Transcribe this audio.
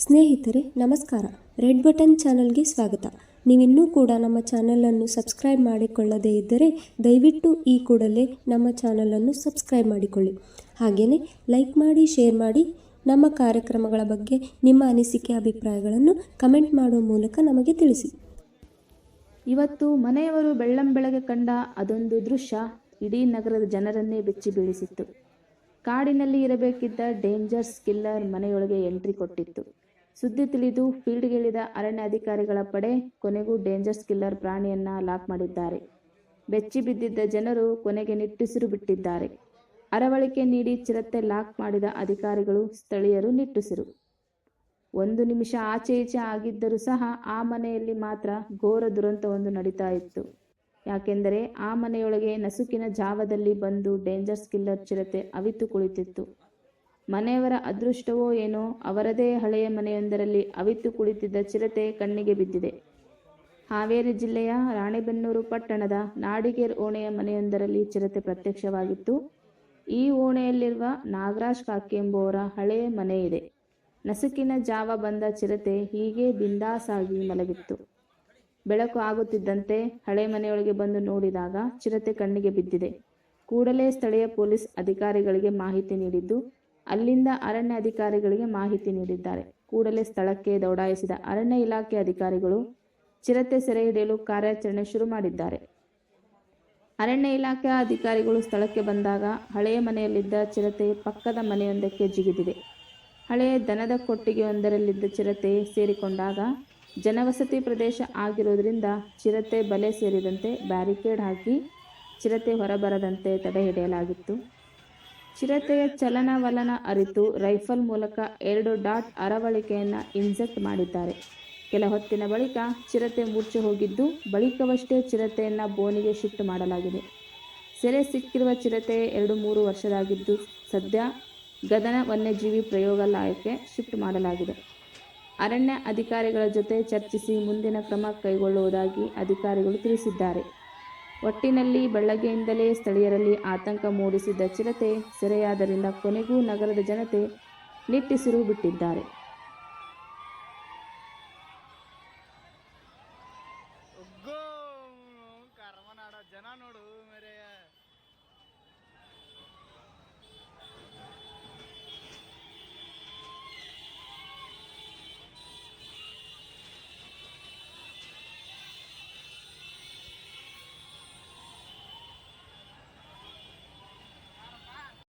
ಸ್ನೇಹಿತರೆ ನಮಸ್ಕಾರ. Red button ಚಾನಲ್ಗೆ ಸ್ವಾಗತ. ನೀವಿನ್ನೂ ಕೂಡ ನಮ್ಮ ಚಾನಲನ್ನು ಸಬ್ಸ್ಕ್ರೈಬ್ ಮಾಡಿಕೊಳ್ಳದೇ ಇದ್ದರೆ ದಯವಿಟ್ಟು ಈ ಕೂಡಲೇ ನಮ್ಮ ಚಾನಲನ್ನು ಸಬ್ಸ್ಕ್ರೈಬ್ ಮಾಡಿಕೊಳ್ಳಿ. ಹಾಗೆಯೇ ಲೈಕ್ ಮಾಡಿ, ಶೇರ್ ಮಾಡಿ. ನಮ್ಮ ಕಾರ್ಯಕ್ರಮಗಳ ಬಗ್ಗೆ ನಿಮ್ಮ ಅನಿಸಿಕೆ ಅಭಿಪ್ರಾಯಗಳನ್ನು ಕಮೆಂಟ್ ಮಾಡುವ ಮೂಲಕ ನಮಗೆ ತಿಳಿಸಿ. ಇವತ್ತು ಮನೆಯವರು ಬೆಳ್ಳಂಬೆಳಗ್ಗೆ ಕಂಡ ಅದೊಂದು ದೃಶ್ಯ ಇಡೀ ನಗರದ ಜನರನ್ನೇ ಬೆಚ್ಚಿ ಬೀಳಿಸಿತ್ತು. ಕಾಡಿನಲ್ಲಿ ಇರಬೇಕಿದ್ದ ಡೇಂಜರ್ಸ್ ಕಿಲ್ಲರ್ ಮನೆಯೊಳಗೆ ಎಂಟ್ರಿ ಕೊಟ್ಟಿತ್ತು. ಸುದ್ದಿ ತಿಳಿದು ಫೀಲ್ಡ್ಗಿಳಿದ ಅರಣ್ಯ ಅಧಿಕಾರಿಗಳ ಪಡೆ ಕೊನೆಗೂ ಡೇಂಜರ್ಸ್ ಕಿಲ್ಲರ್ ಪ್ರಾಣಿಯನ್ನ ಲಾಕ್ ಮಾಡಿದ್ದಾರೆ. ಬೆಚ್ಚಿ ಬಿದ್ದಿದ್ದ ಜನರು ಕೊನೆಗೆ ನಿಟ್ಟುಸಿರು ಬಿಟ್ಟಿದ್ದಾರೆ. ಅರವಳಿಕೆ ನೀಡಿ ಚಿರತೆ ಲಾಕ್ ಮಾಡಿದ ಅಧಿಕಾರಿಗಳು, ಸ್ಥಳೀಯರು ನಿಟ್ಟುಸಿರು. 1 ನಿಮಿಷ ಆಚೆ ಈಚೆ ಆಗಿದ್ದರೂ ಸಹ ಆ ಮನೆಯಲ್ಲಿ ಮಾತ್ರ ಘೋರ ದುರಂತವೊಂದು ನಡೀತಾ ಇತ್ತು. ಯಾಕೆಂದರೆ ಆ ಮನೆಯೊಳಗೆ ನಸುಕಿನ ಜಾವದಲ್ಲಿ ಬಂದು ಡೇಂಜರ್ಸ್ ಕಿಲ್ಲರ್ ಚಿರತೆ ಅವಿತು ಕುಳಿತಿತ್ತು. ಮನೆಯವರ ಅದೃಷ್ಟವೋ ಏನೋ, ಅವರದೇ ಹಳೆಯ ಮನೆಯೊಂದರಲ್ಲಿ ಅವಿತು ಕುಳಿತಿದ್ದ ಚಿರತೆ ಕಣ್ಣಿಗೆ ಬಿದ್ದಿದೆ. ಹಾವೇರಿ ಜಿಲ್ಲೆಯ ರಾಣೆಬೆನ್ನೂರು ಪಟ್ಟಣದ ನಾಡಿಗೇರ್ ಓಣೆಯ ಮನೆಯೊಂದರಲ್ಲಿ ಚಿರತೆ ಪ್ರತ್ಯಕ್ಷವಾಗಿತ್ತು. ಈ ಓಣೆಯಲ್ಲಿರುವ ನಾಗರಾಜ್ ಕಾಕೆ ಎಂಬುವರ ಹಳೆಯ ಮನೆ ಇದೆ. ನಸುಕಿನ ಜಾವ ಬಂದ ಚಿರತೆ ಹೀಗೆ ಬಿಂದಾಸಾಗಿ ಮಲಗಿತ್ತು. ಬೆಳಕು ಆಗುತ್ತಿದ್ದಂತೆ ಹಳೆ ಮನೆಯೊಳಗೆ ಬಂದು ನೋಡಿದಾಗ ಚಿರತೆ ಕಣ್ಣಿಗೆ ಬಿದ್ದಿದೆ. ಕೂಡಲೇ ಸ್ಥಳೀಯ ಪೊಲೀಸ್ ಅಧಿಕಾರಿಗಳಿಗೆ ಮಾಹಿತಿ ನೀಡಿದ್ದು, ಅಲ್ಲಿಂದ ಅರಣ್ಯ ಅಧಿಕಾರಿಗಳಿಗೆ ಮಾಹಿತಿ ನೀಡಿದ್ದಾರೆ. ಕೂಡಲೇ ಸ್ಥಳಕ್ಕೆ ದೌಡಾಯಿಸಿದ ಅರಣ್ಯ ಇಲಾಖೆ ಅಧಿಕಾರಿಗಳು ಚಿರತೆ ಸೆರೆ ಹಿಡಿಯಲು ಕಾರ್ಯಾಚರಣೆ ಶುರು ಮಾಡಿದ್ದಾರೆ. ಅರಣ್ಯ ಇಲಾಖೆ ಅಧಿಕಾರಿಗಳು ಸ್ಥಳಕ್ಕೆ ಬಂದಾಗ ಹಳೆಯ ಮನೆಯಲ್ಲಿದ್ದ ಚಿರತೆ ಪಕ್ಕದ ಮನೆಯೊಂದಕ್ಕೆ ಜಿಗಿದಿದೆ. ಹಳೆಯ ದನದ ಕೊಟ್ಟಿಗೆಯೊಂದರಲ್ಲಿದ್ದ ಚಿರತೆ ಸೇರಿಕೊಂಡಾಗ ಜನವಸತಿ ಪ್ರದೇಶ ಆಗಿರುವುದರಿಂದ ಚಿರತೆ ಬಲೆ ಸೇರಿದಂತೆ ಬ್ಯಾರಿಕೇಡ್ ಹಾಕಿ ಚಿರತೆ ಹೊರಬರದಂತೆ ತಡೆ ಹಿಡಿಯಲಾಗಿತ್ತು. ಚಿರತೆಯ ಚಲನವಲನ ಅರಿತು ರೈಫಲ್ ಮೂಲಕ 2 ಡಾಟ್ ಅರವಳಿಕೆಯನ್ನು ಇನ್ಜೆಕ್ಟ್ ಮಾಡಿದ್ದಾರೆ. ಕೆಲ ಹೊತ್ತಿನ ಬಳಿಕ ಚಿರತೆ ಮೂರ್ಛೆ ಹೋಗಿದ್ದು, ಬಳಿಕವಷ್ಟೇ ಚಿರತೆಯನ್ನು ಬೋನಿಗೆ ಶಿಫ್ಟ್ ಮಾಡಲಾಗಿದೆ. ಸೆರೆ ಸಿಕ್ಕಿರುವ ಚಿರತೆ 2-3 ವರ್ಷದಾಗಿದ್ದು, ಸದ್ಯ ಗದನ ವನ್ಯಜೀವಿ ಪ್ರಯೋಗಾಲಯಕ್ಕೆ ಶಿಫ್ಟ್ ಮಾಡಲಾಗಿದೆ. ಅರಣ್ಯ ಅಧಿಕಾರಿಗಳ ಜೊತೆ ಚರ್ಚಿಸಿ ಮುಂದಿನ ಕ್ರಮ ಕೈಗೊಳ್ಳುವುದಾಗಿ ಅಧಿಕಾರಿಗಳು ತಿಳಿಸಿದ್ದಾರೆ. ಒಟ್ಟಿನಲ್ಲಿ ಬೆಳಗ್ಗೆಯಿಂದಲೇ ಸ್ಥಳೀಯರಲ್ಲಿ ಆತಂಕ ಮೂಡಿಸಿದ್ದ ಚಿರತೆ ಸೆರೆಯಾದ್ದರಿಂದ ಕೊನೆಗೂ ನಗರದ ಜನತೆ ನಿಟ್ಟುಸಿರು ಬಿಟ್ಟಿದ್ದಾರೆ.